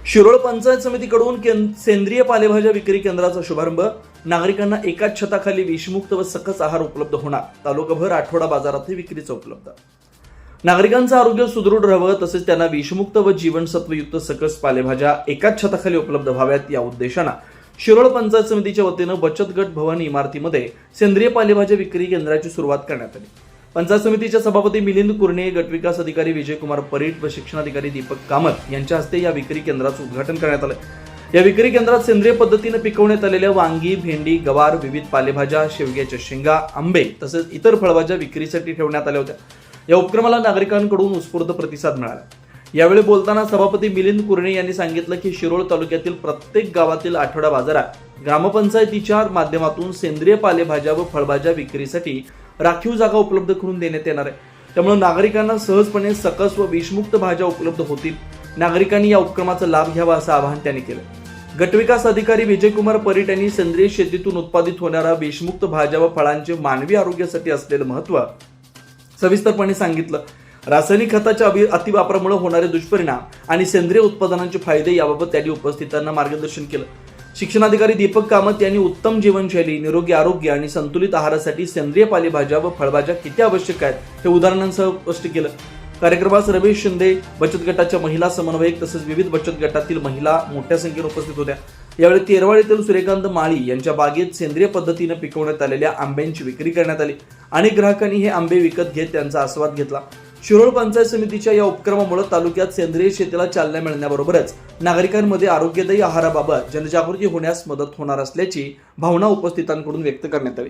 शिरोळ पंचायत समितीकडून सेंद्रिय पालेभाज्या विक्री केंद्राचा शुभारंभ. नागरिकांना एकाच छताखाली विषमुक्त व सकस आहार उपलब्ध होणार. तालुकाभर आठवडा बाजारातही विक्रीचा उपलब्ध. नागरिकांचं आरोग्य सुदृढ राहावं तसेच त्यांना विषमुक्त व जीवनसत्वयुक्त सकस पालेभाज्या एकाच छताखाली उपलब्ध व्हाव्यात या उद्देशानं शिरोळ पंचायत समितीच्या वतीनं बचत गट भवन इमारतीमध्ये सेंद्रिय पालेभाज्या विक्री केंद्राची सुरुवात करण्यात आली. पंचायत समितीचे सभापती मिलिंद कुरणे, गटविकास अधिकारी विजयकुमार परीट व शिक्षणाधिकारी दीपक कामत यांच्या हस्ते या विक्री केंद्राचं उद्घाटन करण्यात आलं. या विक्री केंद्रात सेंद्रिय पद्धतीने पिकवण्यात आलेल्या वांगी, भेंडी, गवार, विविध पालेभाज्या, शेवग्याच्या शेंगा, आंबे तसेच इतर फळभाज्या विक्रीसाठी ठेवण्यात आल्या होत्या. या उपक्रमाला नागरिकांकडून उत्स्फूर्त प्रतिसाद मिळाला. यावेळी बोलताना सभापती मिलिंद कुरणे यांनी सांगितलं की शिरोळ तालुक्यातील प्रत्येक गावातील आठवडा बाजारात ग्रामपंचायतीच्या माध्यमातून सेंद्रिय पालेभाज्या व फळभाज्या विक्रीसाठी राखीव जागा उपलब्ध करून देण्यात येणार आहे. त्यामुळे नागरिकांना सहजपणे सकस व विषमुक्त भाज्या उपलब्ध होतील. नागरिकांनी या उपक्रमाचा लाभ घ्यावा असं आवाहन त्यांनी केलं. गटविकास अधिकारी विजयकुमार परीट यांनी सेंद्रिय शेतीतून उत्पादित होणाऱ्या विषमुक्त भाज्या व फळांचे मानवी आरोग्यासाठी असलेलं महत्त्व सविस्तरपणे सांगितलं. रासायनिक खताच्या अतिवापरामुळे होणारे दुष्परिणाम आणि सेंद्रिय उत्पादनांचे फायदे याबाबत त्यांनी उपस्थितांना मार्गदर्शन केलं. शिक्षणाधिकारी दीपक कामत यांनी उत्तम जीवनशैली, निरोगी आरोग्य आणि संतुलित आहारासाठी सेंद्रिय पालेभाज्या व फळभाज्या किती आवश्यक आहेत हे उदाहरणांसह स्पष्ट केलं. कार्यक्रमास रमेश शिंदे, बचत गटाच्या महिला समन्वयक तसेच विविध बचत गटातील महिला मोठ्या संख्येने उपस्थित होत्या. यावेळी तेरवाड येथील सूर्यकांत माळी यांच्या बागेत सेंद्रिय पद्धतीने पिकवण्यात आलेल्या आंब्यांची विक्री करण्यात आली. अनेक ग्राहकांनी हे आंबे विकत घेत त्यांचा आस्वाद घेतला. शिरोळ पंचायत समितीच्या या उपक्रमामुळे तालुक्यात सेंद्रिय शेतीला चालना मिळण्याबरोबरच नागरिकांमध्ये आरोग्यदायी आहाराबाबत जनजागृती होण्यास मदत होणार असल्याची भावना उपस्थितांकडून व्यक्त करण्यात आली.